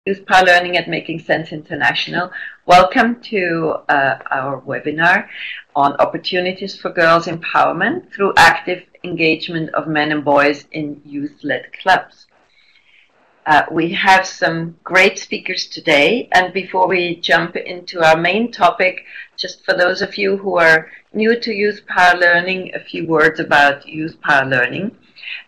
Youth Power Learning at Making Sense International. Welcome to our webinar on opportunities for girls' empowerment through active engagement of men and boys in youth-led clubs. We have some great speakers today, and before we jump into our main topic, just for those of you who are new to Youth Power Learning, a few words about Youth Power Learning.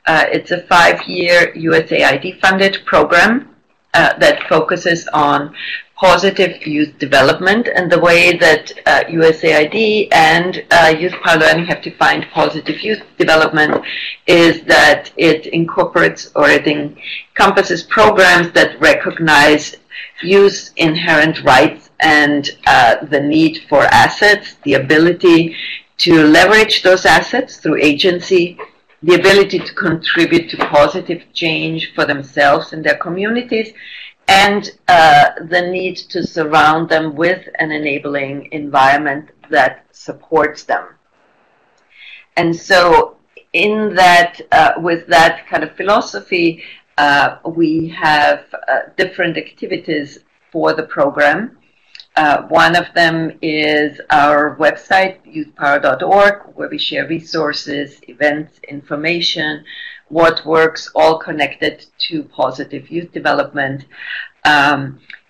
It's a 5-year USAID-funded program that focuses on positive youth development, and the way that USAID and Youth Power Learning have defined positive youth development is that it incorporates or it encompasses programs that recognize youth's inherent rights and the need for assets, the ability to leverage those assets through agency, the ability to contribute to positive change for themselves and their communities, and the need to surround them with an enabling environment that supports them. And so in that, with that kind of philosophy, we have different activities for the program. One of them is our website, youthpower.org, where we share resources, events, information, what works, all connected to positive youth development.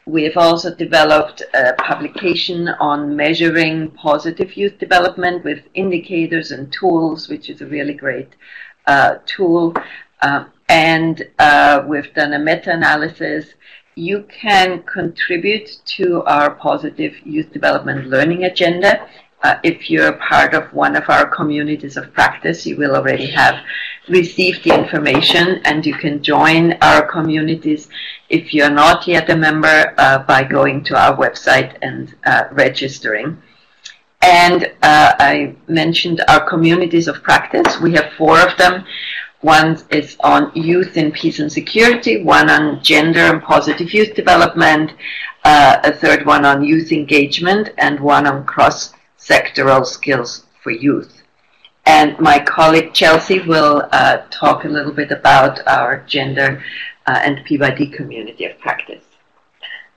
We have also developed a publication on measuring positive youth development with indicators and tools, which is a really great tool. And we've done a meta-analysis. You can contribute to our positive youth development learning agenda. If you're part of one of our communities of practice, you will already have received the information, and you can join our communities if you're not yet a member by going to our website and registering. And I mentioned our communities of practice. We have 4 of them. One is on youth in peace and security, one on gender and positive youth development, a third one on youth engagement, and one on cross-sectoral skills for youth. And my colleague Chelsea will talk a little bit about our gender and PYD community of practice.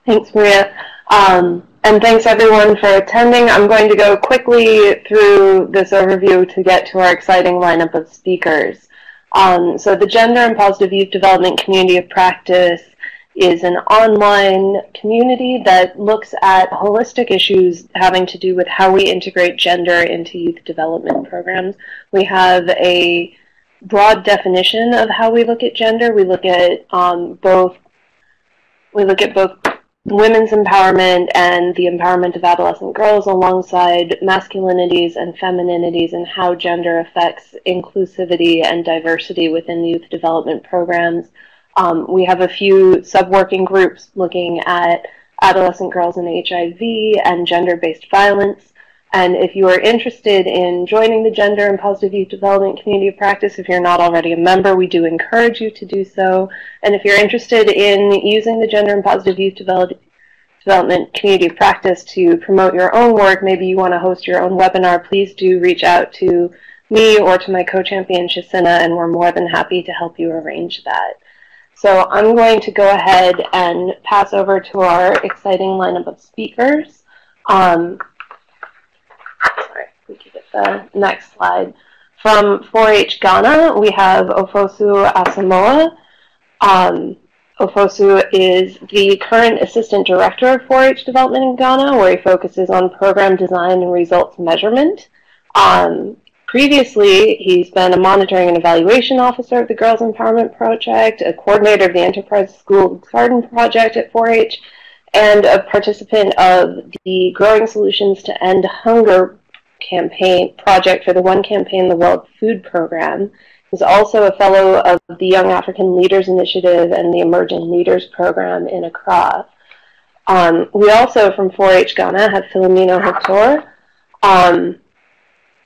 Thanks, Maria. And thanks everyone for attending. I'm going to go quickly through this overview to get to our exciting lineup of speakers. So the Gender and Positive Youth Development Community of Practice is an online community that looks at holistic issues having to do with how we integrate gender into youth development programs. We have a broad definition of how we look at gender. We look at both women's empowerment and the empowerment of adolescent girls alongside masculinities and femininities and how gender affects inclusivity and diversity within youth development programs. We have a few sub-working groups looking at adolescent girls and HIV and gender-based violence. And if you are interested in joining the Gender and Positive Youth Development Community of Practice, if you're not already a member, we do encourage you to do so. And if you're interested in using the Gender and Positive Youth Development Community of Practice to promote your own work, maybe you want to host your own webinar, please do reach out to me or to my co-champion, Shisina, and we're more than happy to help you arrange that. So I'm going to go ahead and pass over to our exciting lineup of speakers. Sorry, we could get the next slide. From 4-H Ghana, we have Ofosu Asamoah. Ofosu is the current Assistant Director of 4-H Development in Ghana, where he focuses on program design and results measurement. Previously, he's been a monitoring and evaluation officer of the Girls Empowerment Project, a coordinator of the Enterprise School Garden Project at 4-H, and a participant of the Growing Solutions to End Hunger campaign project for the One Campaign the World Food Program. He's also a fellow of the Young African Leaders Initiative and the Emerging Leaders Program in Accra. We also, from 4-H Ghana, have Philomeno Hector,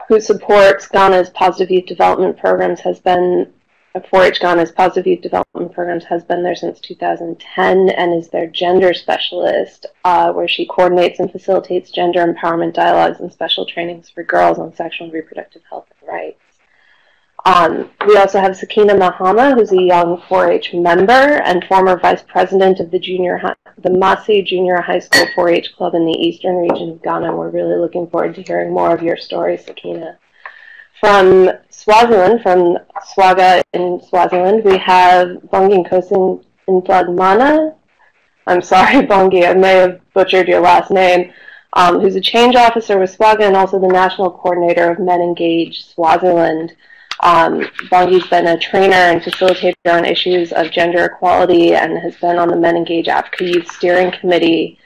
who supports Ghana's Positive Youth Development Programs, 4-H Ghana's Positive Youth Development Programs has been there since 2010 and is their gender specialist, where she coordinates and facilitates gender empowerment dialogues and special trainings for girls on sexual and reproductive health and rights. We also have Sakina Mahama, who's a young 4-H member and former vice president of the Masi Junior High School 4-H Club in the eastern region of Ghana. We're really looking forward to hearing more of your story, Sakina. From Swaziland, from SWAGAA in Swaziland, we have Bongi Nkosi Ntlagmana. I'm sorry, Bongi, I may have butchered your last name. Who's a change officer with SWAGAA and also the national coordinator of Men Engage Swaziland. Bongi's been a trainer and facilitator on issues of gender equality and has been on the Men Engage Africa Youth Steering Committee,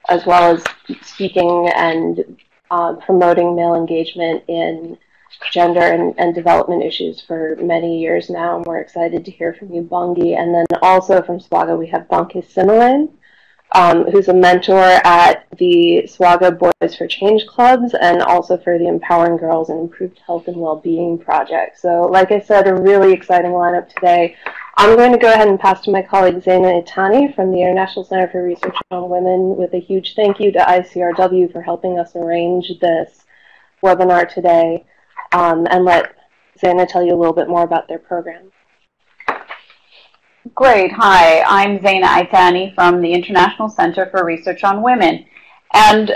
as well as speaking and promoting male engagement in gender and development issues for many years now, and we're excited to hear from you, Bongi. And then also from SWAGAA, we have Bonke Similane, who's a mentor at the SWAGAA Boys for Change clubs and also for the Empowering Girls and Improved Health and Wellbeing project. So like I said, a really exciting lineup today. I'm going to go ahead and pass to my colleague Zaina Itani from the International Center for Research on Women with a huge thank you to ICRW for helping us arrange this webinar today, and let Zaina tell you a little bit more about their program. Great. Hi, I'm Zaina Itani from the International Center for Research on Women. And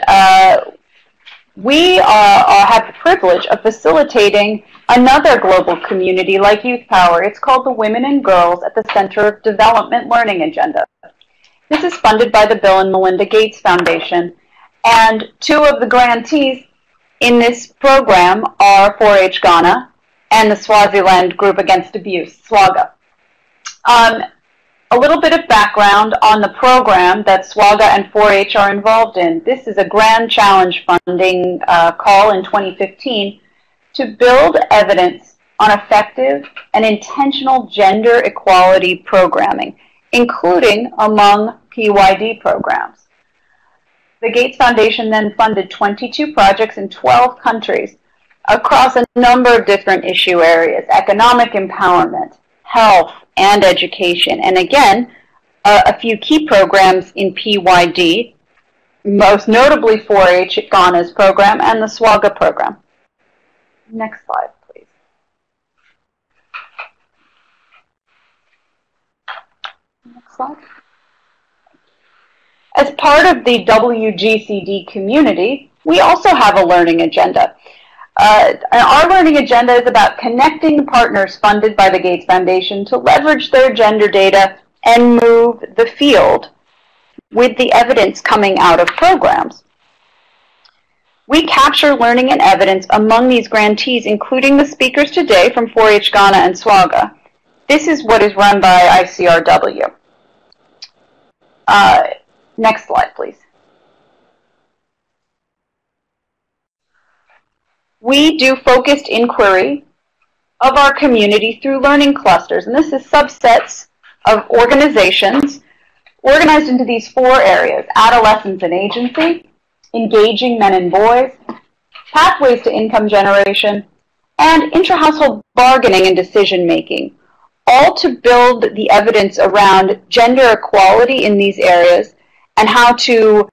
we have the privilege of facilitating another global community like Youth Power. It's called the Women and Girls at the Center of Development Learning Agenda. This is funded by the Bill and Melinda Gates Foundation. And two of the grantees in this program are 4-H Ghana and the Swaziland Group Against Abuse, SWAGAA. A little bit of background on the program that SWAGAA and 4-H are involved in. This is a grand challenge funding call in 2015 to build evidence on effective and intentional gender equality programming, including among PYD programs. The Gates Foundation then funded 22 projects in 12 countries across a number of different issue areas: economic empowerment, health, and education. And again, a few key programs in PYD, most notably 4-H Ghana's program and the SWAGAA program. Next slide, please. Next slide. As part of the WGCD community, we also have a learning agenda. Our learning agenda is about connecting partners funded by the Gates Foundation to leverage their gender data and move the field with the evidence coming out of programs. We capture learning and evidence among these grantees, including the speakers today from 4-H Ghana and SWAGAA. This is what is run by ICRW. Next slide, please. We do focused inquiry of our community through learning clusters, and this is subsets of organizations organized into these four areas: adolescence and agency, engaging men and boys, pathways to income generation, and intra-household bargaining and decision-making, all to build the evidence around gender equality in these areas and how to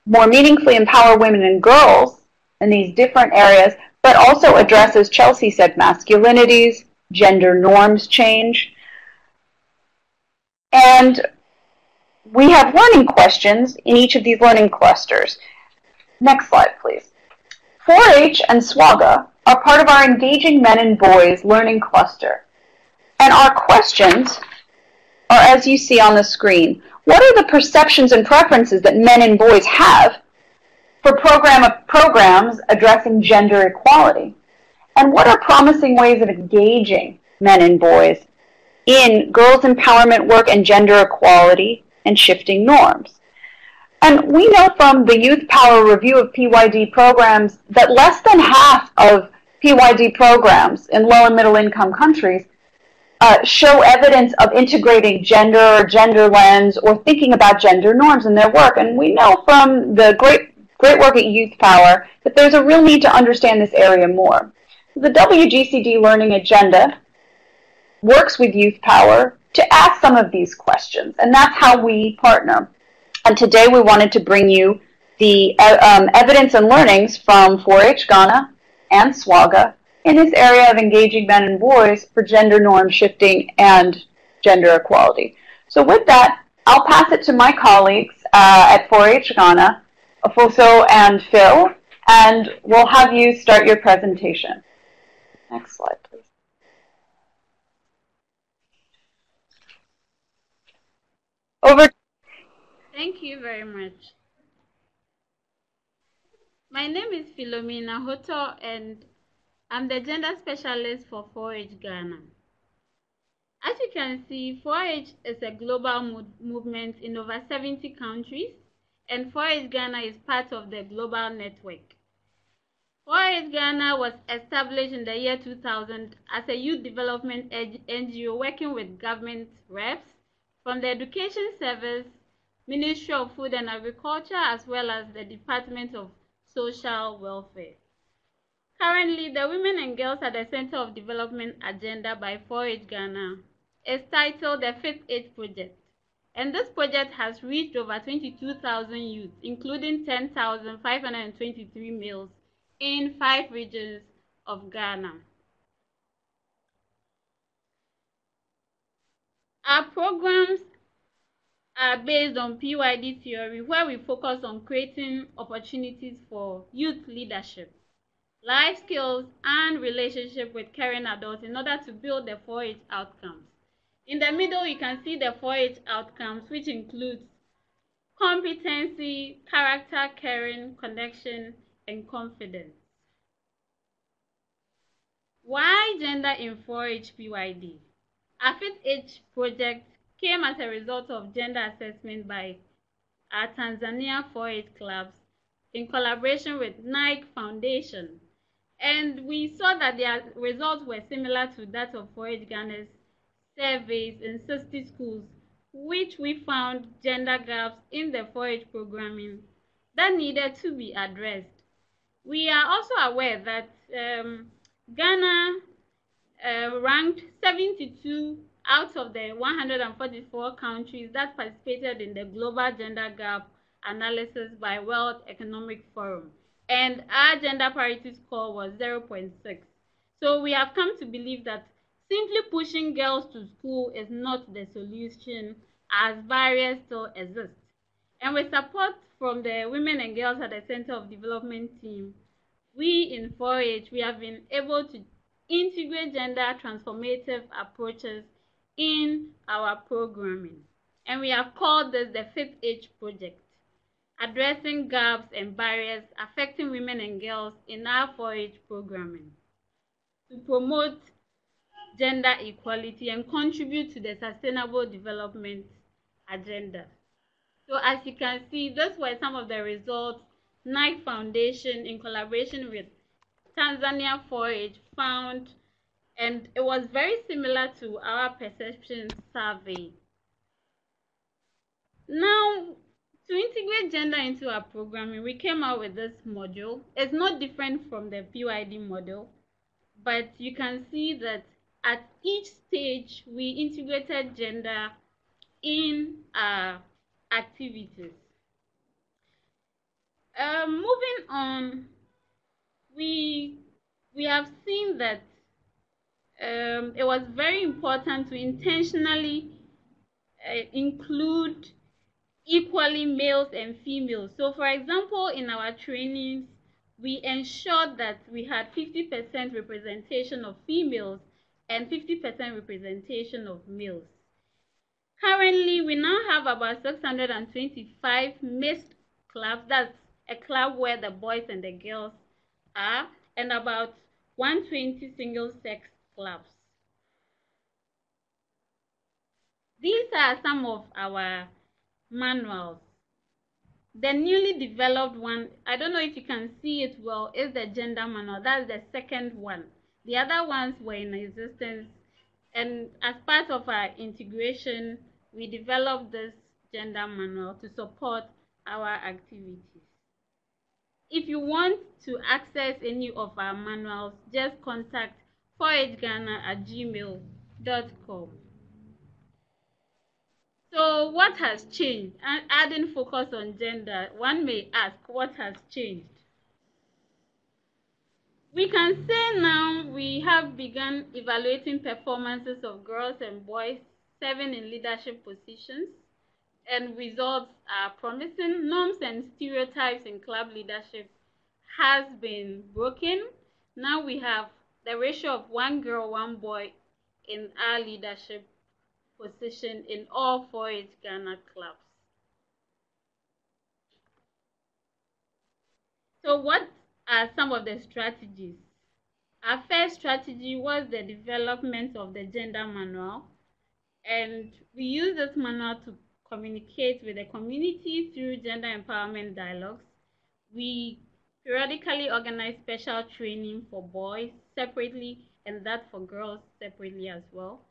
more meaningfully empower women and girls in these different areas, but also address, as Chelsea said, masculinities, gender norms change. And we have learning questions in each of these learning clusters. Next slide, please. 4-H and SWAGAA are part of our Engaging Men and Boys learning cluster. And our questions are, as you see on the screen. What are the perceptions and preferences that men and boys have for programs addressing gender equality? And what are promising ways of engaging men and boys in girls' empowerment work and gender equality and shifting norms? And we know from the Youth Power review of PYD programs that less than half of PYD programs in low and middle income countries show evidence of integrating gender or gender lens or thinking about gender norms in their work. And we know from the great work at Youth Power that there's a real need to understand this area more. The WGCD Learning Agenda works with Youth Power to ask some of these questions, and that's how we partner. And today we wanted to bring you the evidence and learnings from 4-H Ghana and SWAGAA in this area of engaging men and boys for gender norm shifting and gender equality. So with that, I'll pass it to my colleagues at 4-H Ghana, Ofoso and Phil, and we'll have you start your presentation. Next slide, please. Over. Thank you very much. My name is Philomena Hoto, and I'm the gender specialist for 4-H Ghana. As you can see, 4-H is a global movement in over 70 countries, and 4-H Ghana is part of the global network. 4-H Ghana was established in the year 2000 as a youth development NGO working with government reps from the Education Service, Ministry of Food and Agriculture, as well as the Department of Social Welfare. Currently, the Women and Girls at the Center of Development agenda by 4-H Ghana is titled the 5th Age Project, and this project has reached over 22,000 youth, including 10,523 males in 5 regions of Ghana. Our programs are based on PYD theory, where we focus on creating opportunities for youth leadership, life skills, and relationship with caring adults in order to build the 4-H outcomes. In the middle, you can see the 4-H outcomes, which includes competency, character, caring, connection, and confidence. Why gender in 4-H PYD? Our 5th Age project came as a result of gender assessment by our Tanzania 4-H clubs in collaboration with Nike Foundation. And we saw that their results were similar to that of 4-H Ghana's surveys in 60 schools, which we found gender gaps in the 4-H programming that needed to be addressed. We are also aware that Ghana ranked 72 out of the 144 countries that participated in the Global Gender Gap Analysis by World Economic Forum, and our gender parity score was 0.6. So we have come to believe that simply pushing girls to school is not the solution, as barriers still exist. And with support from the Women and Girls at the Center of Development team, we in 4-H, we have been able to integrate gender transformative approaches in our programming. And we have called this the 5th Age Project, addressing gaps and barriers affecting women and girls in our 4-H programming to promote gender equality and contribute to the Sustainable Development Agenda. So as you can see, those were some of the results Nike Foundation in collaboration with Tanzania 4-H found, and it was very similar to our perception survey. Now, to integrate gender into our programming, we came out with this module. It's not different from the PYD model, but you can see that at each stage, we integrated gender in our activities. Moving on, we have seen that it was very important to intentionally include equally males and females. So for example, in our trainings, we ensured that we had 50% representation of females and 50% representation of males. Currently, we now have about 625 mixed clubs. That's a club where the boys and the girls are, and about 120 single-sex clubs. These are some of our manuals. The newly developed one, I don't know if you can see it well, is the gender manual. That's the second one. The other ones were in existence, and as part of our integration, we developed this gender manual to support our activities. If you want to access any of our manuals, just contact 4hghana@gmail.com. So what has changed? Adding focus on gender, one may ask, what has changed? We can say now we have begun evaluating performances of girls and boys serving in leadership positions, and results are promising. Norms and stereotypes in club leadership has been broken. Now we have the ratio of 1 girl, 1 boy in our leadership position in all 4-H Ghana clubs. So what are some of the strategies? Our first strategy was the development of the gender manual, and we use this manual to communicate with the community through gender empowerment dialogues. We periodically organize special training for boys separately and that for girls separately as well.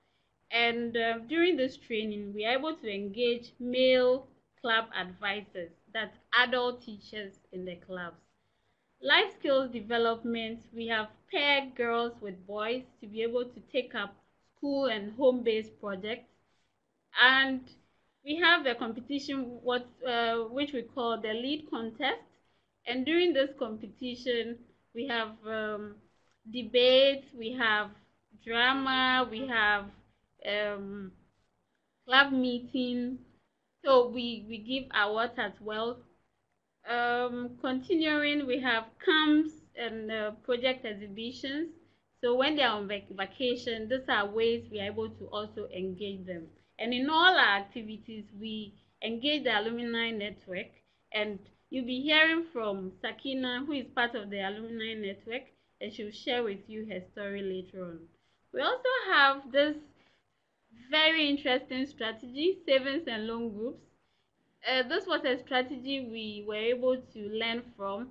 And during this training, we are able to engage male club advisors, that's adult teachers in the clubs. Life skills development, we have paired girls with boys to be able to take up school and home-based projects. And we have the competition which we call the lead contest. And during this competition, we have debates, we have drama, we have club meeting. So we give awards as well. Continuing, we have camps and project exhibitions. So when they are on vacation, these are ways we are able to also engage them. And in all our activities, we engage the alumni network. And you'll be hearing from Sakina, who is part of the alumni network, and she'll share with you her story later on. We also have this very interesting strategy, savings and loan groups. This was a strategy we were able to learn from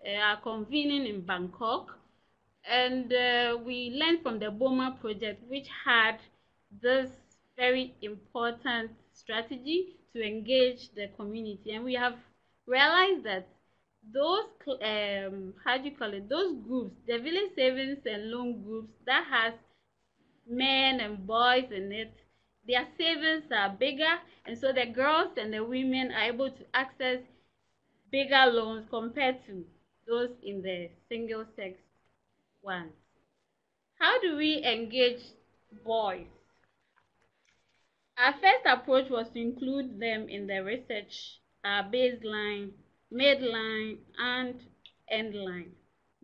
our convening in Bangkok, and we learned from the BOMA project, which had this very important strategy to engage the community. And we have realized that those those groups, the village savings and loan groups that has men and boys in it, their savings are bigger, and so the girls and the women are able to access bigger loans compared to those in the single sex ones. How do we engage boys? Our first approach was to include them in the research, baseline, midline, and endline.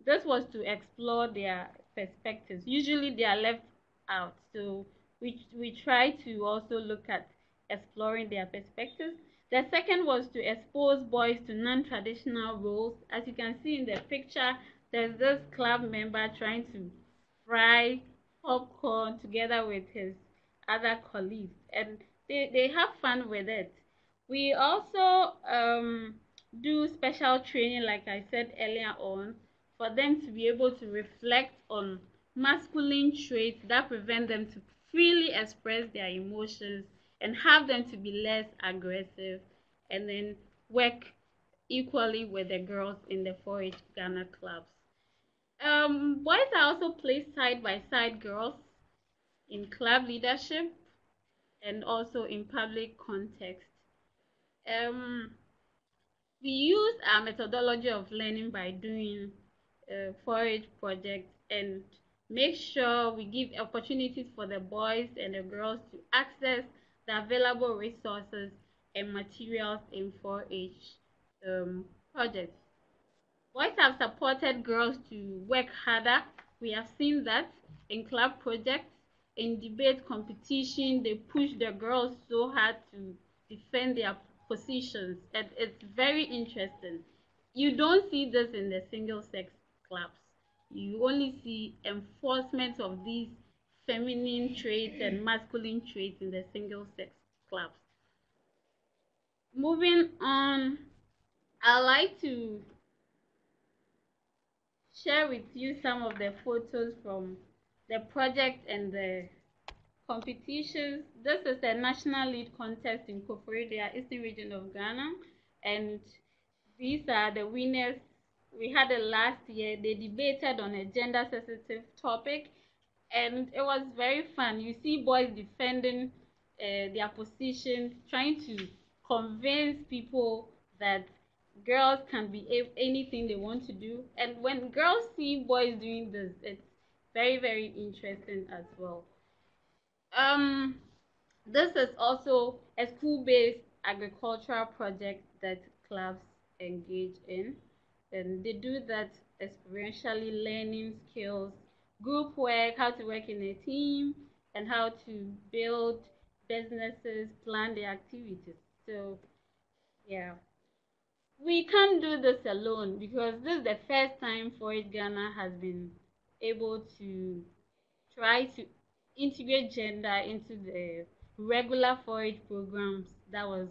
This was to explore their perspectives. Usually they are left out, so we try to also look at exploring their perspectives. The second was to expose boys to non-traditional roles. As you can see in the picture, there's this club member trying to fry popcorn together with his other colleagues, and they have fun with it. We also do special training, like I said earlier on, for them to be able to reflect on masculine traits that prevent them to freely express their emotions and have them to be less aggressive, and then work equally with the girls in the 4-H Ghana clubs. Boys are also placed side by side girls in club leadership and also in public context. We use our methodology of learning by doing 4-H projects and make sure we give opportunities for the boys and the girls to access the available resources and materials in 4-H projects. Boys have supported girls to work harder. We have seen that in club projects, in debate competition, they push the girls so hard to defend their positions, and it's very interesting. You don't see this in the single sex clubs. You only see enforcement of these feminine traits and masculine traits in the single sex clubs. Moving on, I like to share with you some of the photos from the project and the competitions. This is a national lead contest in Koforidua, Eastern region of Ghana, and these are the winners. We had it last year. They debated on a gender sensitive topic, and it was very fun. You see boys defending their position, trying to convince people that girls can be anything they want to do, and when girls see boys doing this, it's very, very interesting as well. Um, this is also a school-based agricultural project that clubs engage in, and they do that experientially, learning skills, group work, how to work in a team, and how to build businesses, plan their activities. So yeah, we can't do this alone because this is the first time Forage Ghana has been able to try to integrate gender into the regular forage programs that was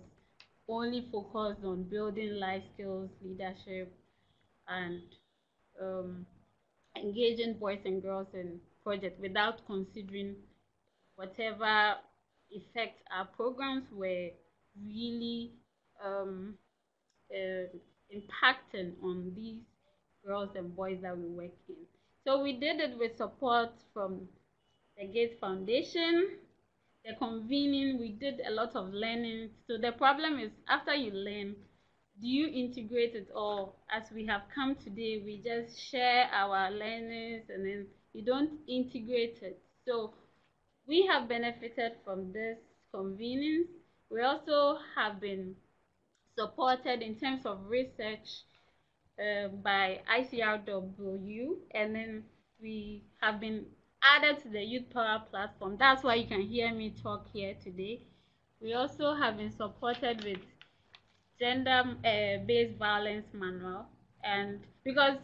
only focused on building life skills, leadership, and um, engaging boys and girls in projects without considering whatever effect our programs were really um, uh, impacting on these girls and boys that we work in. So we did it with support from the Gates Foundation, the convening. We did a lot of learning. So the problem is, after you learn, do you integrate it all? As we have come today, we just share our learnings and then you don't integrate it. So we have benefited from this convening. We also have been supported in terms of research by ICRW, and then we have been added to the Youth Power platform. That's why you can hear me talk here today. We also have been supported with gender-based violence manual, and because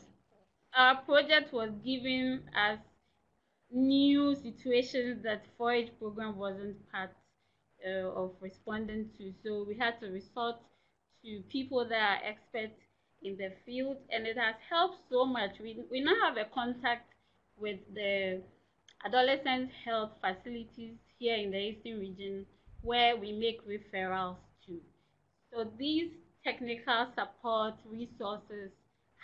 our project was giving us new situations that forage program wasn't part of responding to, so we had to resort to people that are experts in the field, and it has helped so much. We now have a contact with the adolescent health facilities here in the Eastern region where we make referrals to. So these technical support resources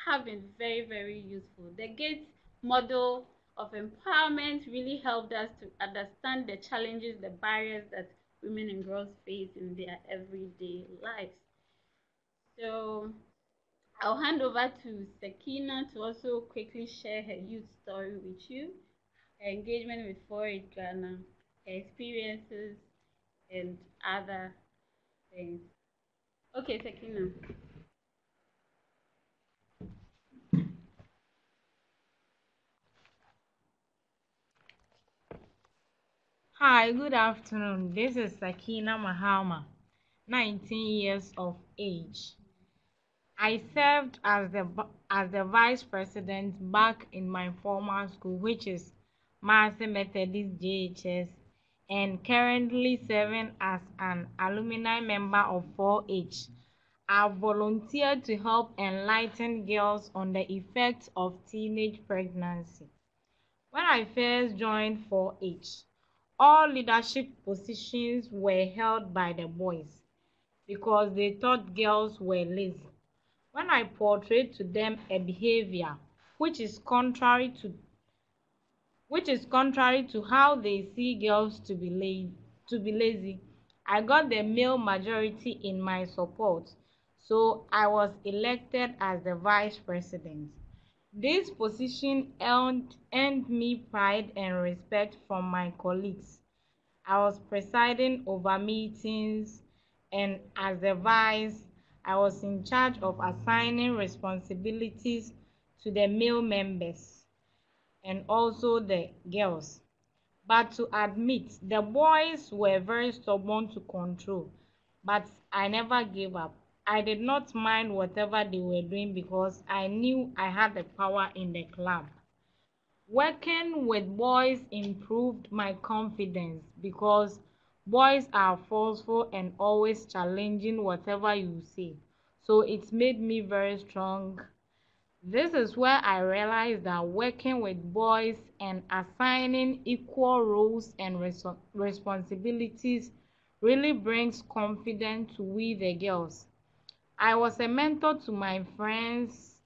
have been very, very useful. The Gates model of empowerment really helped us to understand the challenges, the barriers that women and girls face in their everyday lives. So I'll hand over to Sakina to also quickly share her youth story with you, her engagement with Forage Ghana, her experiences, and other things. Okay, Sakina. Hi, good afternoon. This is Sakina Mahama, 19 years of age. I served as the vice president back in my former school, which is Marcy Methodist JHS, and currently serving as an alumni member of 4H. I've volunteered to help enlighten girls on the effects of teenage pregnancy. When I first joined 4H, all leadership positions were held by the boys because they thought girls were lazy. When I portrayed to them a behavior which is contrary to how they see girls to be lazy, I got the male majority in my support, so I was elected as the vice president. This position earned me pride and respect from my colleagues. I was presiding over meetings, and as the vice, I was in charge of assigning responsibilities to the male members and also the girls. But to admit, the boys were very stubborn to control, but I never gave up. I did not mind whatever they were doing because I knew I had the power in the club. Working with boys improved my confidence because boys are forceful and always challenging whatever you say. So it made me very strong. This is where I realized that working with boys and assigning equal roles and responsibilities really brings confidence to we the girls. I was a mentor to my friends,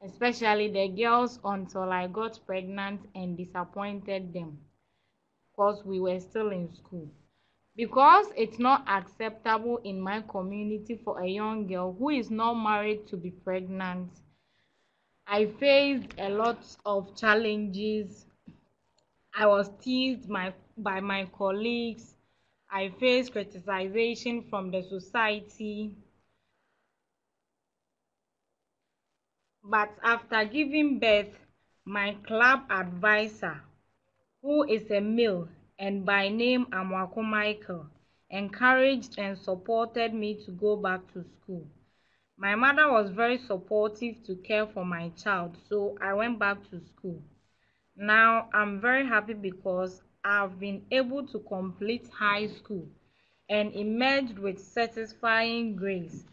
especially the girls, until I got pregnant and disappointed them because we were still in school. Because it's not acceptable in my community for a young girl who is not married to be pregnant. I faced a lot of challenges. I was teased by my colleagues. I faced criticization from the society. But after giving birth, my club advisor, who is a male and by name Amwako Michael, encouraged and supported me to go back to school. My mother was very supportive to care for my child, so I went back to school. Now I'm very happy because I've been able to complete high school and emerged with satisfying grades.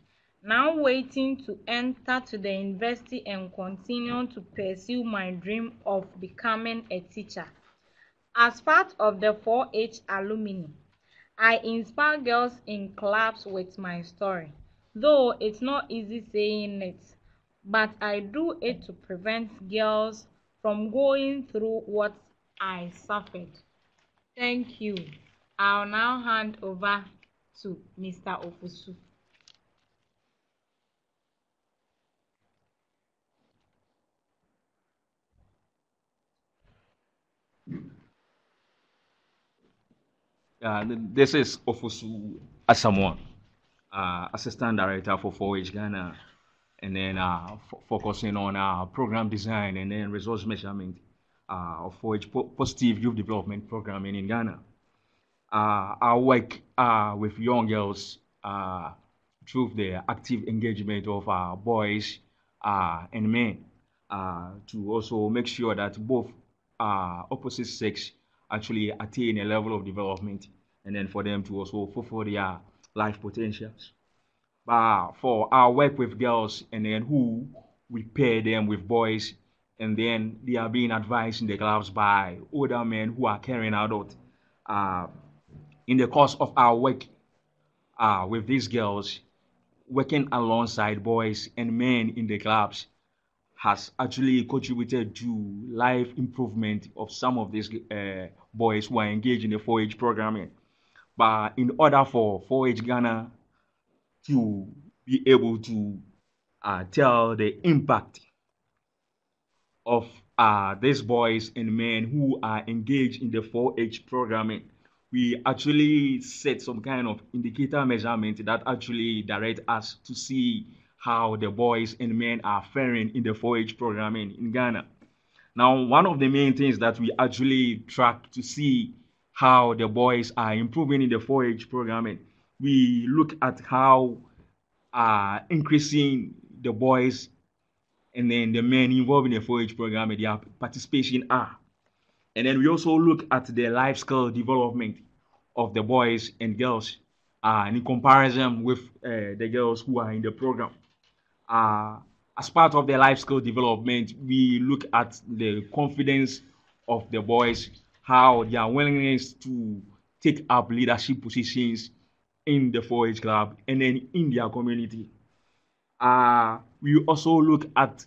Now waiting to enter to the university and continue to pursue my dream of becoming a teacher. As part of the 4-H alumni, I inspire girls in clubs with my story. Though it's not easy saying it, but I do it to prevent girls from going through what I suffered. Thank you. I'll now hand over to Mr. Ofusu. This is Ofusu Asamoah, Assistant Director for 4H Ghana, and then focusing on program design and then resource measurement of 4H Positive Youth Development Programming in Ghana. I work with young girls through the active engagement of boys and men to also make sure that both opposite sex actually attain a level of development and then for them to also fulfill their life potentials. But for our work with girls and then who we pair them with boys and then they are being advised in the clubs by older men who are caring adults. In the course of our work with these girls, working alongside boys and men in the clubs has actually contributed to life improvement of some of these boys who are engaged in the 4-H programming. But in order for 4-H Ghana to be able to tell the impact of these boys and men who are engaged in the 4-H programming, we actually set some kind of indicator measurement that actually direct us to see how the boys and men are faring in the 4-H programming in Ghana. Now, one of the main things that we actually track to see how the boys are improving in the 4-H programming, we look at how increasing the boys and then the men involved in the 4-H programming, their participation are. And then we also look at the life skill development of the boys and girls in comparison with the girls who are in the program. As part of the life skill development, we look at the confidence of the boys, how their willingness to take up leadership positions in the 4-H club and then in their community. We also look at,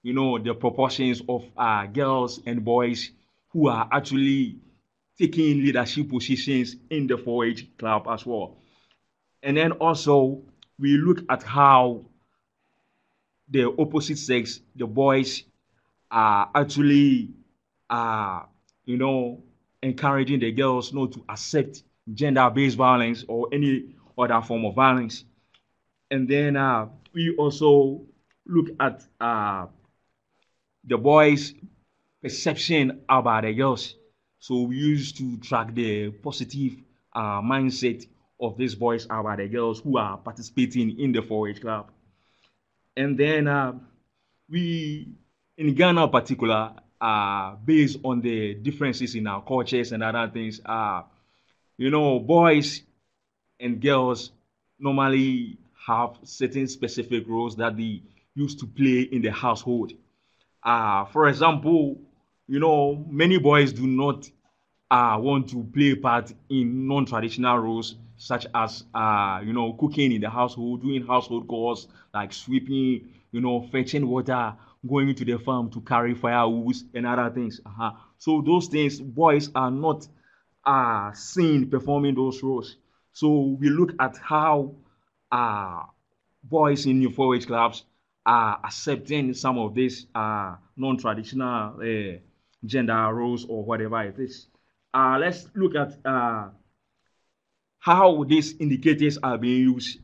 the proportions of girls and boys who are actually taking leadership positions in the 4-H club as well. And then also, we look at how the opposite sex, the boys, are actually, encouraging the girls not to accept gender-based violence or any other form of violence. And then we also look at the boys' perception about the girls. So we used to track the positive mindset of these boys about the girls who are participating in the 4-H club. And then we, in Ghana in particular, based on the differences in our cultures and other things, boys and girls normally have certain specific roles that they used to play in the household. For example, many boys do not want to play part in non-traditional roles such as, cooking in the household, doing household chores like sweeping, fetching water, going into the farm to carry firewood and other things. So those things, boys are not are seen performing those roles. So we look at how boys in new 4-H clubs are accepting some of these non-traditional gender roles or whatever it is. Let's look at how these indicators are being used.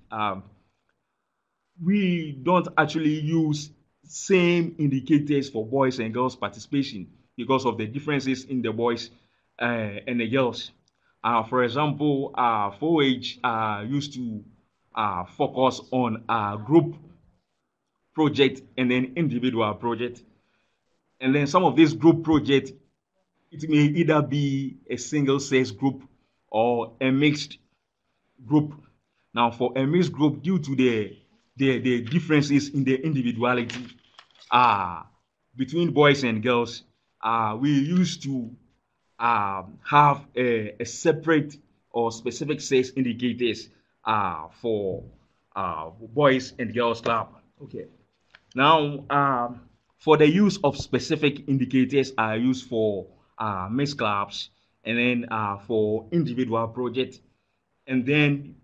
We don't actually use same indicators for boys and girls participation because of the differences in the boys and the girls. For example, 4-H used to focus on group project and then individual project. And then some of these group projects, it may either be a single sex group or a mixed group. Now, for a mixed group, due to the differences in the individuality between boys and girls, we used to have a separate or specific sex indicators for boys and girls club. Okay. Now, for the use of specific indicators are used for mixed clubs, and then for individual projects, and then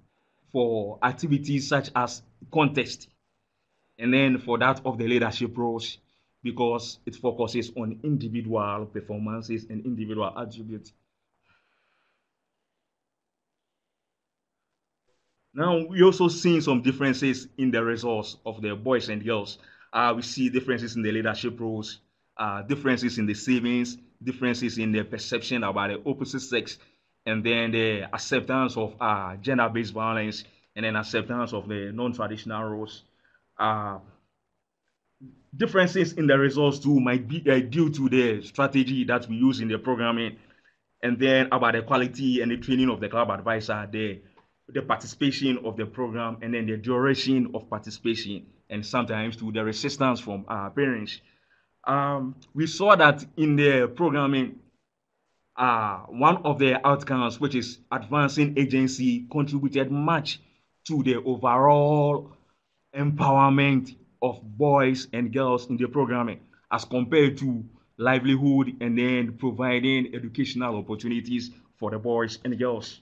for activities such as contest, and then for that of the leadership roles, because it focuses on individual performances and individual attributes. Now, we also see some differences in the results of the boys and girls. We see differences in the leadership roles, differences in the savings, differences in the perception about the opposite sex, and then the acceptance of gender-based violence, and then acceptance of the non-traditional roles. Differences in the results too might be due to the strategy that we use in the programming, and then about the quality and the training of the club advisor, the participation of the program, and then the duration of participation, and sometimes to the resistance from our parents. We saw that in the programming, one of the outcomes, which is advancing agency, contributed much to the overall empowerment of boys and girls in the programming as compared to livelihood and then providing educational opportunities for the boys and girls.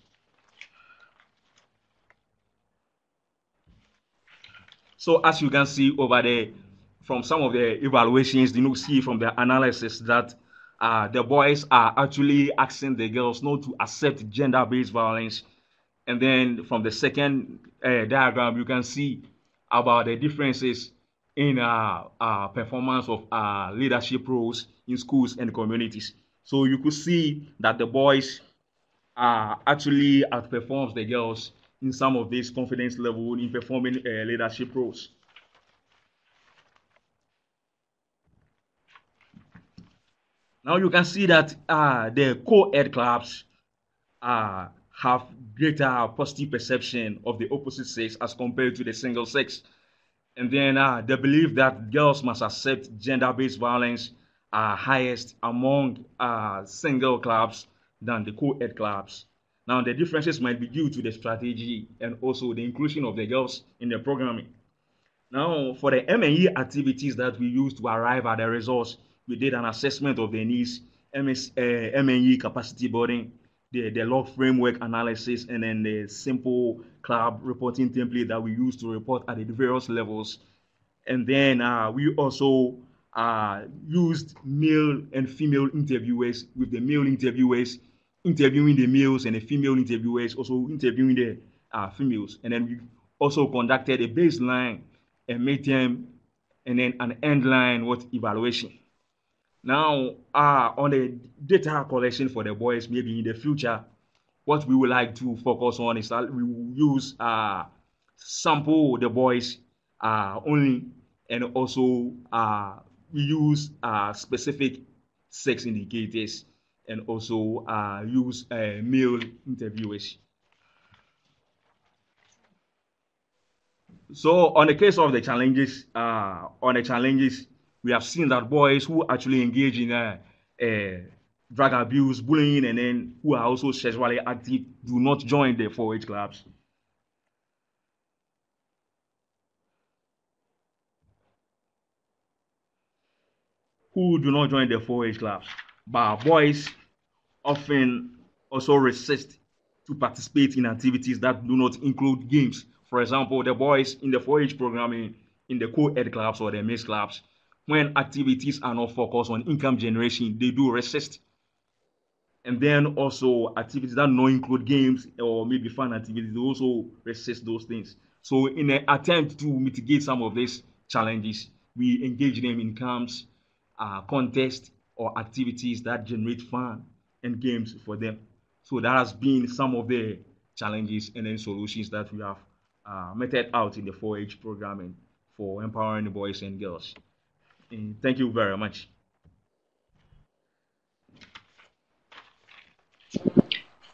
So as you can see over there, from some of the evaluations, you see from the analysis that the boys are actually asking the girls not to accept gender-based violence. And then from the second diagram, you can see about the differences in performance of leadership roles in schools and communities. So you could see that the boys actually outperforms the girls in some of these confidence level in performing leadership roles. Now you can see that the co-ed clubs have greater positive perception of the opposite sex as compared to the single sex. And then they believe that girls must accept gender-based violence highest among single clubs than the co-ed clubs. Now, the differences might be due to the strategy and also the inclusion of the girls in the programming. Now, for the M&E activities that we use to arrive at the results, we did an assessment of the needs, M&E capacity building, the log framework analysis, and then the simple club reporting template that we use to report at the various levels. And then we also used male and female interviewers, with the male interviewers interviewing the males and the female interviewers also interviewing the females. And then we also conducted a baseline, a midterm, and then an end line with evaluation. Now, on the data collection for the boys, maybe in the future, what we would like to focus on is that we will use sample the boys only, and also we use specific sex indicators, and also use male interviewers. So on the case of the challenges, we have seen that boys who actually engage in drug abuse, bullying, and then who are also sexually active do not join the 4-H clubs. Who do not join the 4-H clubs? But boys often also resist to participate in activities that do not include games. For example, the boys in the 4-H programming, in the co-ed clubs or the mixed clubs, when activities are not focused on income generation, they do resist. And then also activities that don't include games or maybe fun activities, they also resist those things. So in an attempt to mitigate some of these challenges, we engage them in camps, contests, or activities that generate fun and games for them. So that has been some of the challenges and then solutions that we have meted out in the 4-H programming for empowering the boys and girls. And thank you very much.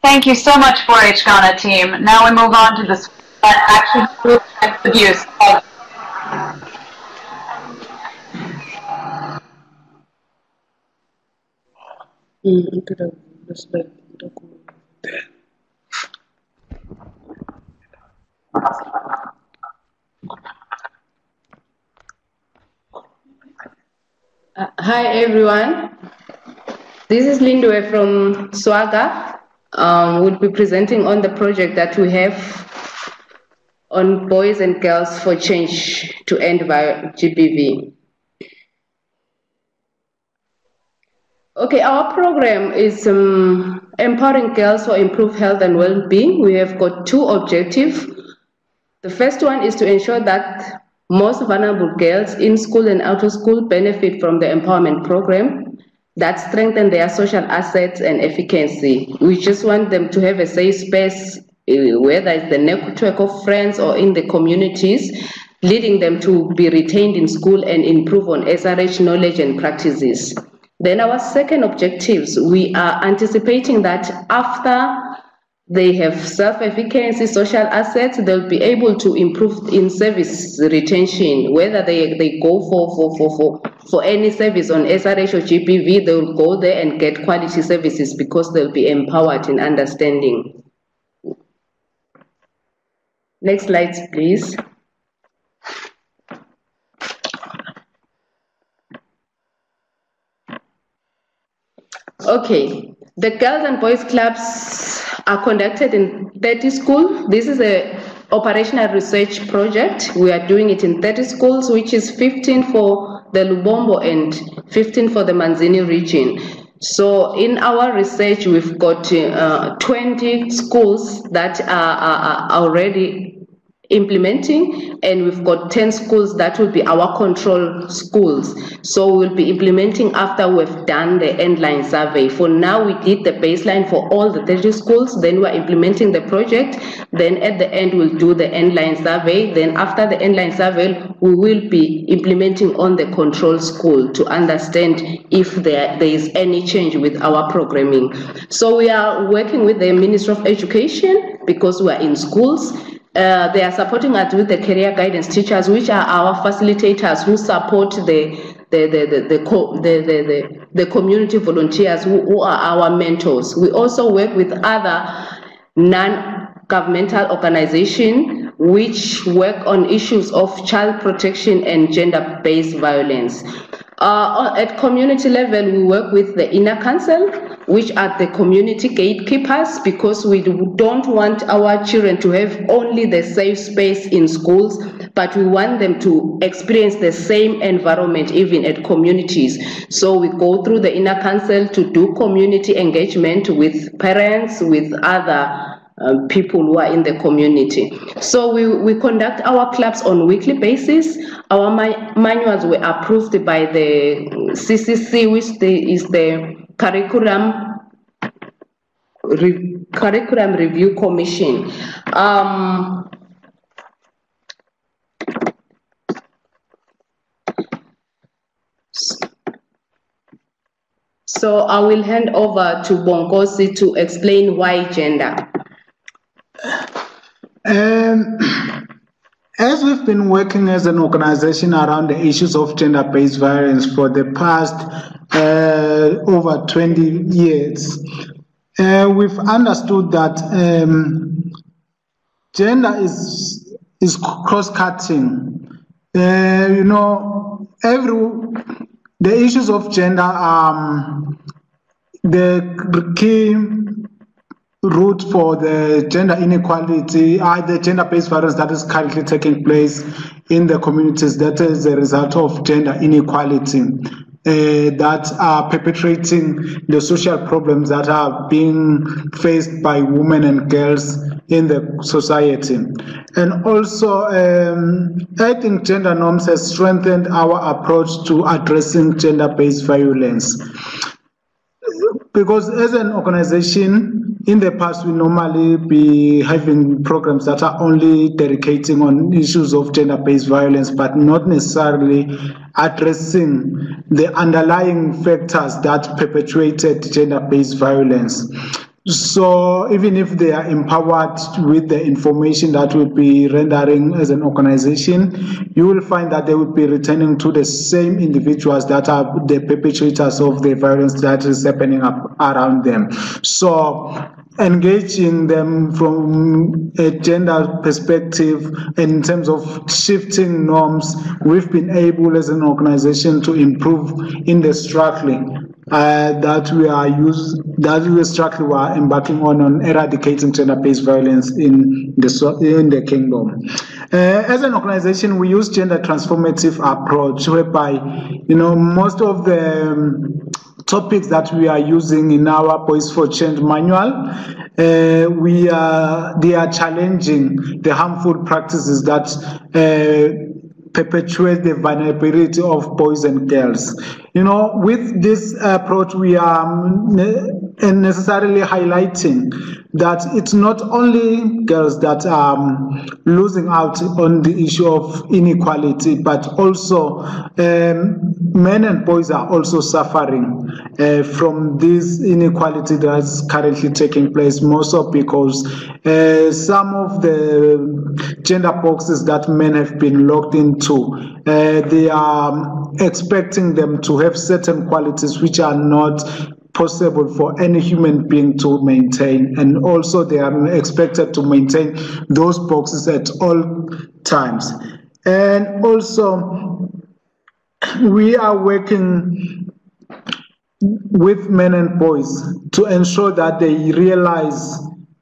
Thank you so much, 4-H Ghana team. Now we move on to the action group abuse. Hi everyone, this is Lindwe from SWAGAA. We'll be presenting on the project that we have on Boys and Girls for Change to End GBV. Okay, our program is empowering girls for improved health and well-being. We have got 2 objectives. The first one is to ensure that most vulnerable girls in school and out of school benefit from the empowerment program that strengthen their social assets and efficacy. We just want them to have a safe space, whether it's the network of friends or in the communities, leading them to be retained in school and improve on SRH knowledge and practices. Then our second objectives, we are anticipating that after they have self-efficacy, social assets, they'll be able to improve in service retention, whether they go for any service on SRH or GPV, they'll go there and get quality services because they'll be empowered in understanding. Next slide, please. Okay, the girls and boys clubs are conducted in 30 schools. This is a operational research project. We are doing it in 30 schools, which is 15 for the Lubombo and 15 for the Manzini region. So in our research, we've got 20 schools that are already implementing, and we've got 10 schools that will be our control schools. So we'll be implementing after we've done the endline survey. For now, we did the baseline for all the 30 schools, then we're implementing the project, then at the end we'll do the endline survey, then after the endline survey, we will be implementing on the control school to understand if there is any change with our programming. So we are working with the Ministry of Education because we are in schools. They are supporting us with the career guidance teachers, which are our facilitators who support the community volunteers who are our mentors. We also work with other non-governmental organizations which work on issues of child protection and gender-based violence. At community level, we work with the inner council, which are the community gatekeepers, because we don't want our children to have only the safe space in schools, but we want them to experience the same environment even at communities. So we go through the inner council to do community engagement with parents, with other people who are in the community. So we conduct our clubs on weekly basis. Our manuals were approved by the CCC, which is the Curriculum Review Commission. So I will hand over to Bongosi to explain why gender. As we've been working as an organization around the issues of gender-based violence for the past over 20 years, we've understood that gender is cross-cutting. You know, the issues of gender, the key root for the gender inequality, the gender-based violence that is currently taking place in the communities that is a result of gender inequality. That are perpetrating the social problems that are being faced by women and girls in the society. And also, I think gender norms has strengthened our approach to addressing gender-based violence. Because as an organization, in the past, we normally be having programs that are only dedicating on issues of gender-based violence, but not necessarily addressing the underlying factors that perpetuated gender-based violence. So even if they are empowered with the information that we'll be rendering as an organization, you will find that they will be returning to the same individuals that are the perpetrators of the violence that is happening around them. So engaging them from a gender perspective and in terms of shifting norms, we've been able as an organization to improve in the struggling that we are embarking on eradicating gender-based violence in the kingdom. As an organization, we use gender transformative approach, whereby most of the topics that we are using in our Boys for Change manual, they are challenging the harmful practices that perpetuate the vulnerability of boys and girls. With this approach, we are necessarily highlighting that it's not only girls that are losing out on the issue of inequality, but also men and boys are also suffering from this inequality that's currently taking place, more so because some of the gender boxes that men have been locked into, they are expecting them to have certain qualities which are not possible for any human being to maintain, and also they are expected to maintain those boxes at all times. And also we are working with men and boys to ensure that they realize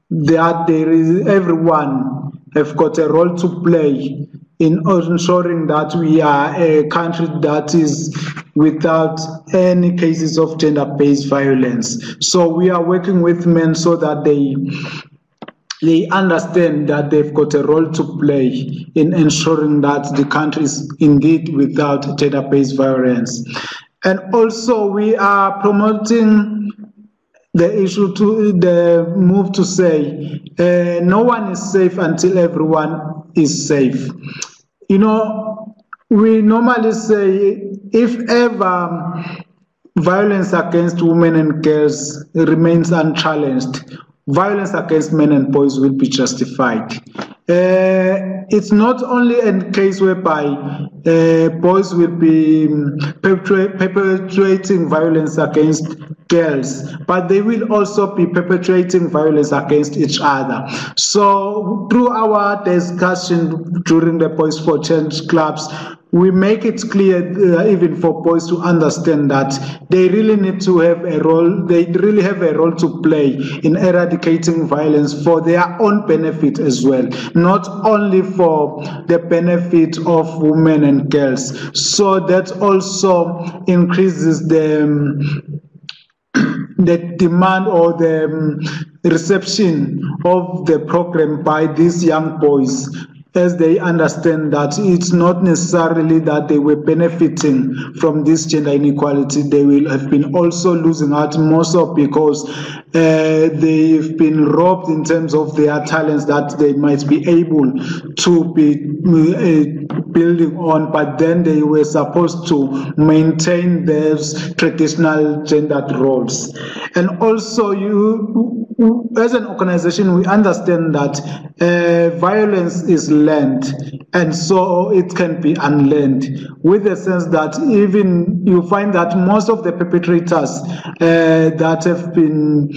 that everyone have got a role to play in ensuring that we are a country that is without any cases of gender-based violence. So we are working with men so that they understand that they've got a role to play in ensuring that the country is indeed without gender-based violence. And also we are promoting the issue to the move to say no one is safe until everyone is safe. We normally say if ever violence against women and girls remains unchallenged, violence against men and boys will be justified. It's not only a case whereby boys will be perpetrating violence against girls, but they will also be perpetrating violence against each other. So through our discussion during the Boys for Change clubs, we make it clear, even for boys to understand that they really need to have a role, they really have a role to play in eradicating violence for their own benefit as well, not only for the benefit of women and girls. So that also increases the demand or the reception of the program by these young boys, as they understand that it's not necessarily that they were benefiting from this gender inequality, they will have been also losing out, more so because they've been robbed in terms of their talents that they might be able to be building on, but then they were supposed to maintain those traditional gendered roles. And also as an organization, we understand that violence is learned, and so it can be unlearned, with the sense that even you find that most of the perpetrators that have been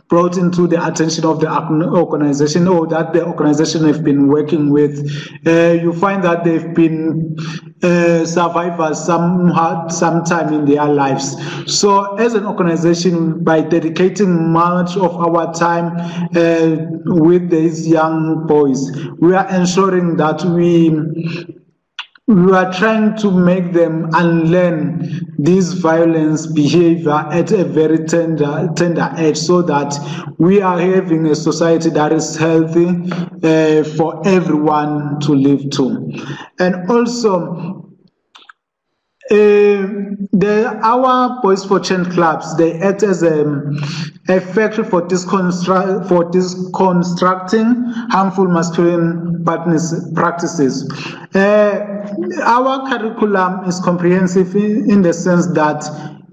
brought into the attention of the organization, or that the organization have been working with, you find that they've been survivors sometime in their lives. So as an organization, by dedicating much of our time with these young boys, we are ensuring that we are trying to make them unlearn this violence behavior at a very tender age, so that we are having a society that is healthy for everyone to live to. And also, our Boys for Change clubs, they act as a factory for deconstructing harmful masculine practices. Our curriculum is comprehensive in the sense that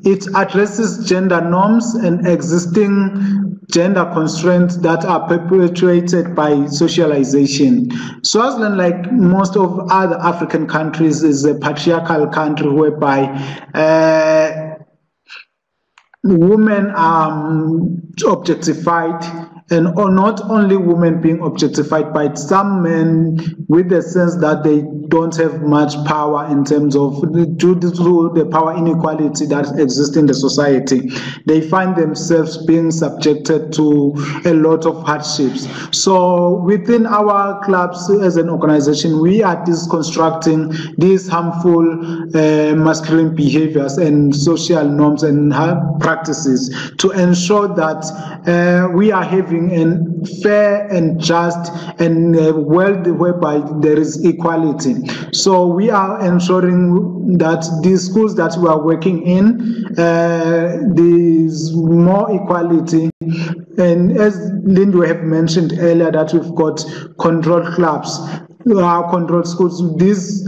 it addresses gender norms and existing gender constraints that are perpetuated by socialization. Swaziland, like most of other African countries, is a patriarchal country whereby women are objectified, and not only women being objectified, but some men, with the sense that they don't have much power in terms of, due to the power inequality that exists in the society, they find themselves being subjected to a lot of hardships. So within our clubs as an organization, we are deconstructing these harmful masculine behaviors and social norms and practices to ensure that we are having a fair and just and world whereby there is equality. So we are ensuring that these schools that we are working in, there's more equality. And as Linda have mentioned earlier, that we've got control clubs, our control schools. This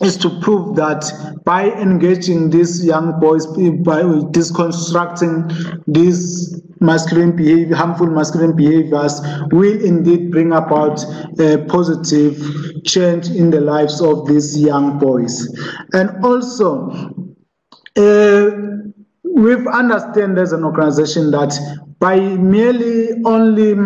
is to prove that by engaging these young boys, by deconstructing these masculine behavior, harmful masculine behaviors, will indeed bring about a positive change in the lives of these young boys. And also, we've understand as an organization that by merely only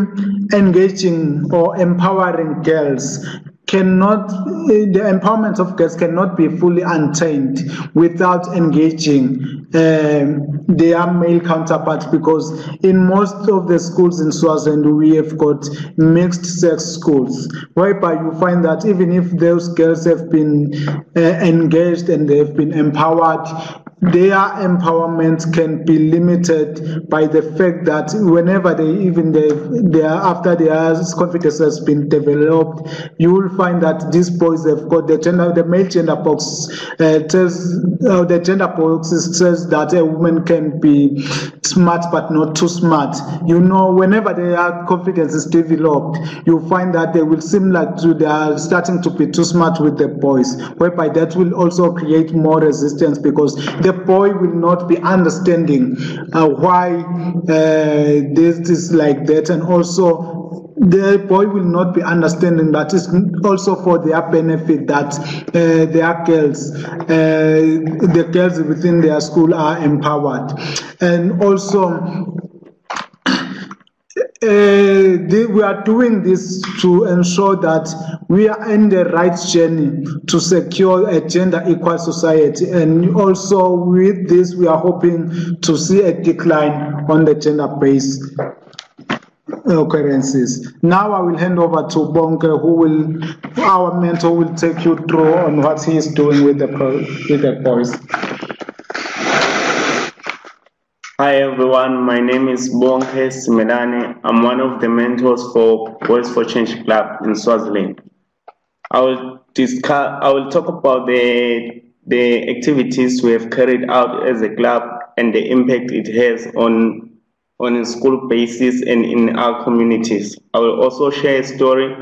engaging or empowering girls, the empowerment of girls cannot be fully attained without engaging their male counterparts, because in most of the schools in Swaziland we have got mixed sex schools, whereby you find that even if those girls have been engaged and they have been empowered, their empowerment can be limited by the fact that whenever after their confidence has been developed, you will find that these boys have got the male gender box the gender box says that a woman can be smart but not too smart. You know, whenever their confidence is developed, you find that they will seem like they are starting to be too smart with the boys, whereby that will also create more resistance, because the boy will not be understanding why this is like that, and also the boy will not be understanding that it's also for their benefit that their girls, the girls within their school are empowered. And also, we are doing this to ensure that we are in the right journey to secure a gender equal society, and also with this we are hoping to see a decline on the gender-based occurrences. Now I will hand over to Bonke, our mentor, will take you through on what he is doing with the boys. Hi everyone, my name is Bonke Simelane. I'm one of the mentors for Boys for Change Club in Swaziland. I will talk about the activities we have carried out as a club and the impact it has on a school basis and in our communities. I will also share a story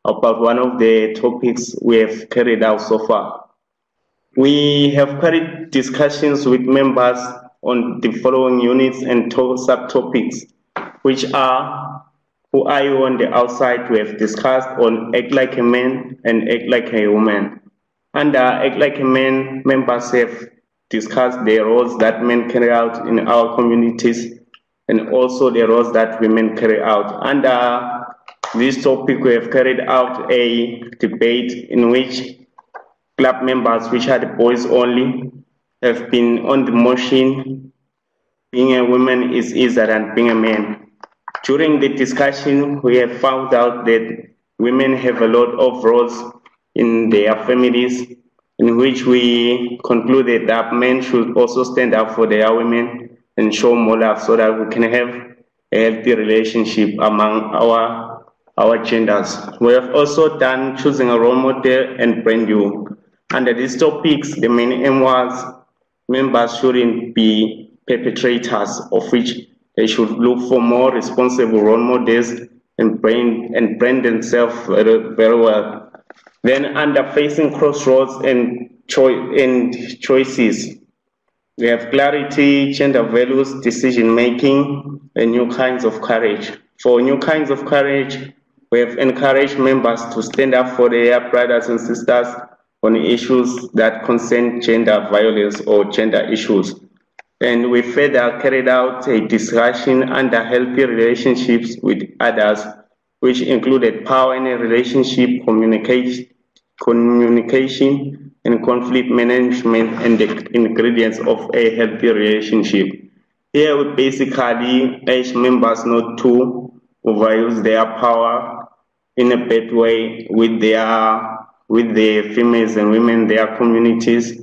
about one of the topics we have carried out so far. We have carried discussions with members on the following units and subtopics, which are: who are you on the outside? We have discussed on act like a man and act like a woman. Under act like a man, members have discussed the roles that men carry out in our communities and also the roles that women carry out. Under this topic, we have carried out a debate in which club members, which are the boys only, have been on the motion, being a woman is easier than being a man. During the discussion, we have found out that women have a lot of roles in their families, in which we concluded that men should also stand up for their women and show more love so that we can have a healthy relationship among our genders. We have also done choosing a role model and brand new. Under these topics, the main aim was members shouldn't be perpetrators, of which they should look for more responsible role models and brand themselves very well. Then under facing crossroads and choices, we have clarity, gender values, decision making, and new kinds of courage. For new kinds of courage, we have encouraged members to stand up for their brothers and sisters on issues that concern gender violence or gender issues. And we further carried out a discussion under healthy relationships with others, which included power in a relationship, communication, and conflict management, and the ingredients of a healthy relationship. Here we basically urge members not to overuse their power in a bad way with the females and women in their communities,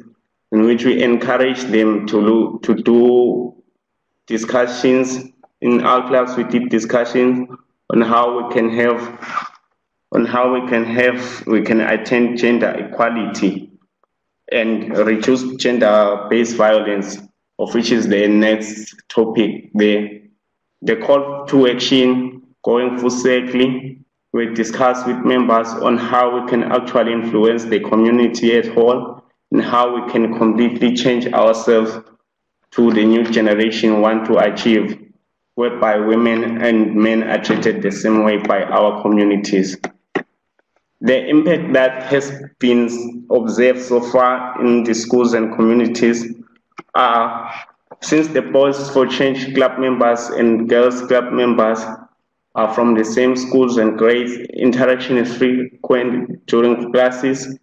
in which we encourage them to do discussions in our class. We did discussions on how we can attain gender equality and reduce gender-based violence, of which is the next topic. The call to action, going full circle, we discuss with members on how we can actually influence the community at whole and how we can completely change ourselves to the new generation want to achieve, whereby women and men are treated the same way by our communities. The impact that has been observed so far in the schools and communities are, since the Boys for Change club members and girls club members are from the same schools and grades, interaction is frequent during classes.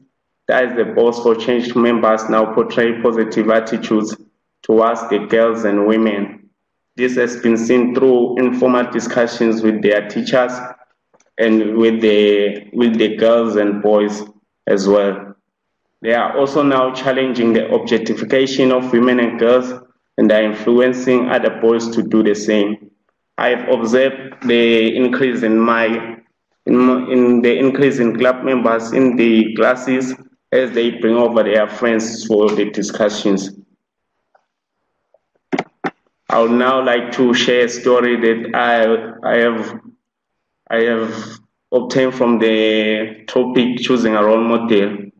That is, the Boys for Change members now portray positive attitudes towards the girls and women. This has been seen through informal discussions with their teachers and with the girls and boys as well. They are also now challenging the objectification of women and girls and are influencing other boys to do the same. I've observed the increase in the increase in club members in the classes as they bring over their friends for the discussions. I would now like to share a story that I have obtained from the topic choosing a role model.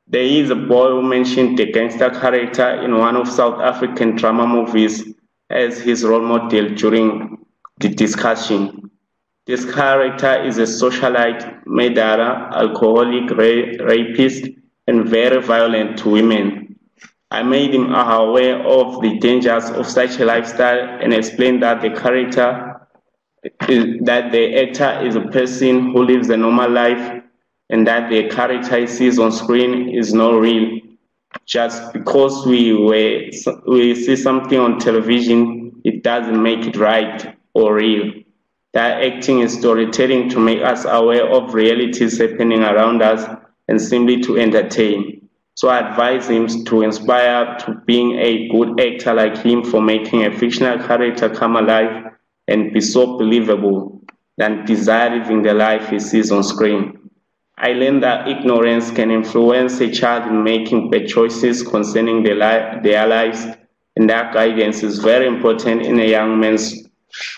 There is a boy who mentioned the gangster character in one of South African drama movies as his role model during the discussion. This character is a socialite, murderer, alcoholic, rapist, and very violent to women. I made him aware of the dangers of such a lifestyle and explained that the actor is a person who lives a normal life and that the character he sees on screen is not real. Just because we see something on television, it doesn't make it right or real. That acting is storytelling to make us aware of realities happening around us and simply to entertain. So I advise him to inspire to being a good actor like him for making a fictional character come alive and be so believable than desire living the life he sees on screen. I learned that ignorance can influence a child in making bad choices concerning their lives, and that guidance is very important in a young man's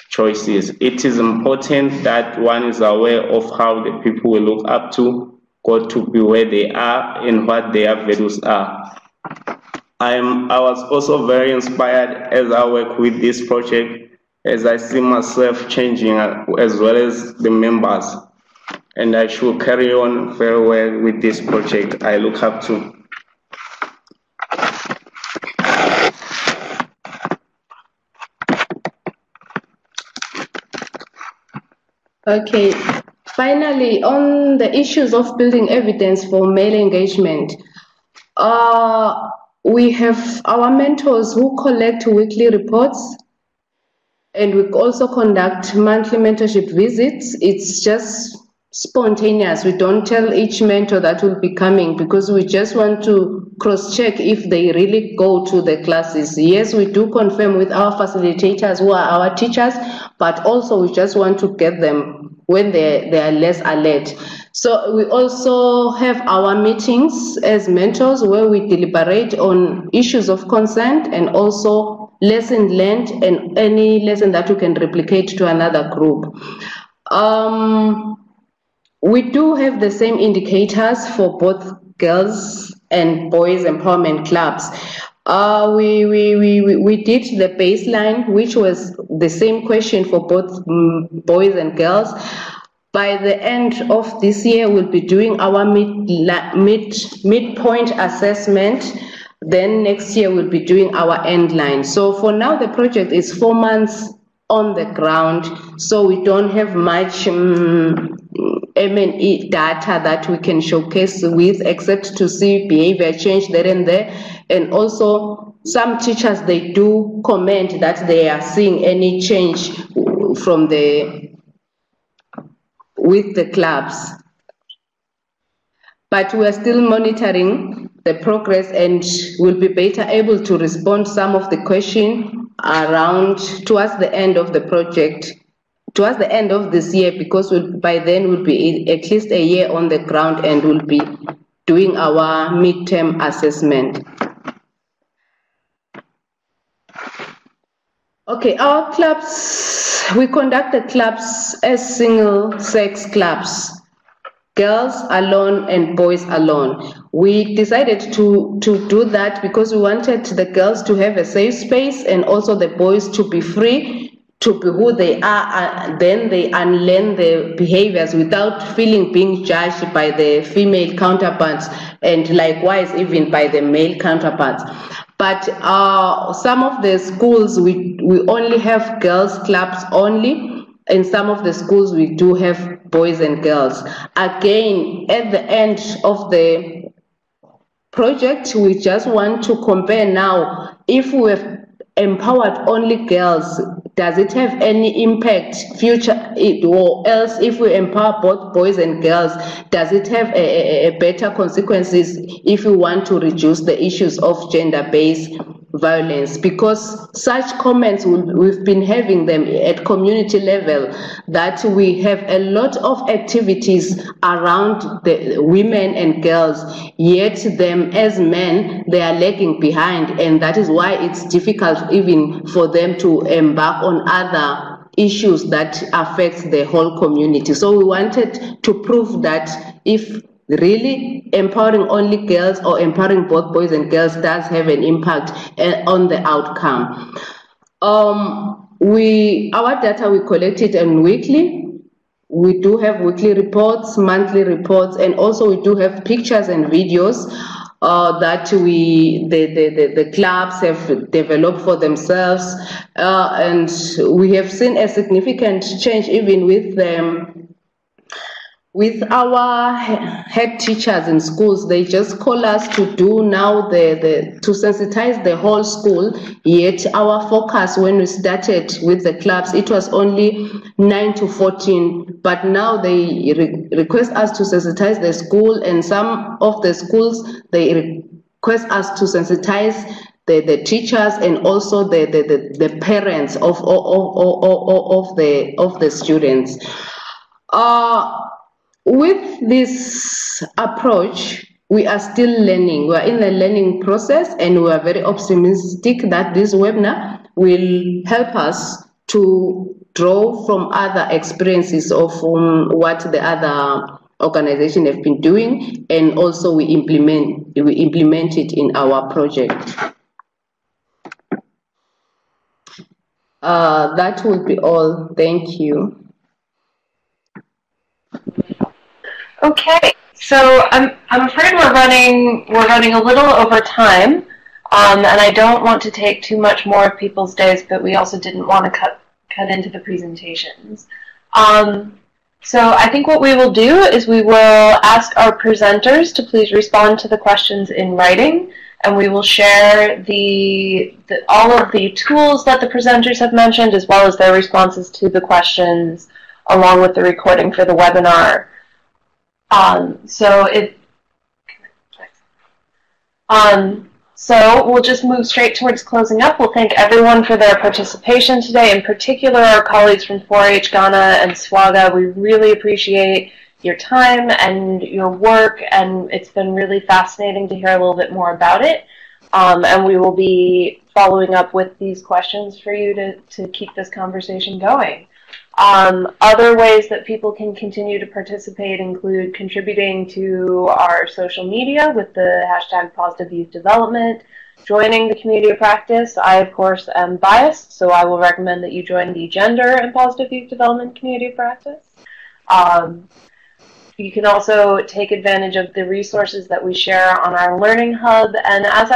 choices. It is important that one is aware of how the people we look up to got to be where they are and what their values are. I was also very inspired as I work with this project, as I see myself changing as well as the members. And I should carry on very well with this project I look up to. Okay, finally, on the issues of building evidence for male engagement, We have our mentors who collect weekly reports, and we also conduct monthly mentorship visits. It's just spontaneous. We don't tell each mentor that will be coming because we just want to cross-check if they really go to the classes. Yes, we do confirm with our facilitators who are our teachers, but also we just want to get them when they are less alert. So we also have our meetings as mentors where we deliberate on issues of concern and also lesson learned and any lesson that we can replicate to another group. We do have the same indicators for both girls and boys empowerment clubs. We did the baseline, which was the same question for both boys and girls. By the end of this year, we'll be doing our midpoint assessment. Then next year, we'll be doing our end line. So for now, the project is 4 months on the ground. So we don't have much M&E data that we can showcase with, except to see behavior change there and there. And also, some teachers, they do comment that they are seeing any change from with the clubs. But we are still monitoring the progress and will be better able to respond some of the question around towards the end of the project, towards the end of this year, because by then we'll be at least a year on the ground and we'll be doing our midterm assessment. Okay, our clubs, we conduct the clubs as single-sex clubs, girls alone and boys alone. We decided to do that because we wanted the girls to have a safe space and also the boys to be free to be who they are, and then they unlearn the behaviors without feeling being judged by the female counterparts and likewise even by the male counterparts. But some of the schools, we only have girls clubs only. In some of the schools, we do have boys and girls. Again, at the end of the project, we just want to compare now. If we have empowered only girls, does it have any impact future, or else if we empower both boys and girls, does it have a better consequences if we want to reduce the issues of gender-based violence? Because such comments, we've been having them at community level, that we have a lot of activities around the women and girls, yet them as men, they are lagging behind, and that is why it's difficult even for them to embark on other issues that affect the whole community. So we wanted to prove that if really empowering only girls or empowering both boys and girls does have an impact on the outcome. Our data, we collect it on weekly. We do have weekly reports, monthly reports, and also we do have pictures and videos that the clubs have developed for themselves, and we have seen a significant change even with our head teachers in schools. They just call us to do now to sensitize the whole school. Yet our focus when we started with the clubs, it was only 9 to 14, but now they request us to sensitize the school, and some of the schools, they request us to sensitize the teachers and also the parents of the students. With this approach, we are still learning. We are in the learning process, and we are very optimistic that this webinar will help us to draw from other experiences of what the other organizations have been doing, and also we implement it in our project. That will be all. Thank you. Okay, so I'm afraid we're running a little over time, and I don't want to take too much more of people's days, but we also didn't want to cut into the presentations. So I think what we will do is we will ask our presenters to please respond to the questions in writing, and we will share all of the tools that the presenters have mentioned, as well as their responses to the questions, along with the recording for the webinar. So we'll just move straight towards closing up. We'll thank everyone for their participation today, in particular our colleagues from 4-H Ghana and SWAGAA. We really appreciate your time and your work, and it's been really fascinating to hear a little bit more about it. And we will be following up with these questions for you to keep this conversation going. Other ways that people can continue to participate include contributing to our social media with the hashtag Positive Youth Development, joining the community of practice. I, of course, am biased, so I will recommend that you join the Gender and Positive Youth Development community of practice. You can also take advantage of the resources that we share on our Learning Hub. And as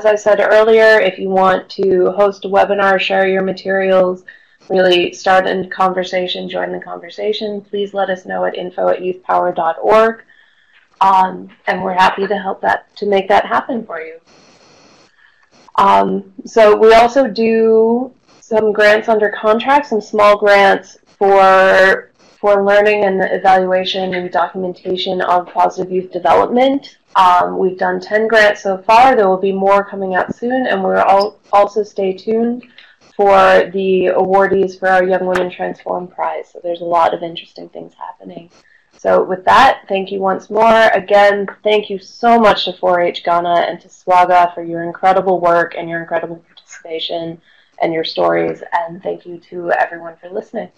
I said earlier, if you want to host a webinar, share your materials, really start a conversation, join the conversation, please let us know at info@youthpower.org. And we're happy to help to make that happen for you. So we also do some grants under contract, some small grants for learning and evaluation and documentation of positive youth development. We've done 10 grants so far. There will be more coming out soon, and we're also stay tuned for the awardees for our Young Women Transform Prize. So there's a lot of interesting things happening. So with that, thank you once more. Again, thank you so much to 4-H Ghana and to SWAGAA for your incredible work and your incredible participation and your stories. And thank you to everyone for listening.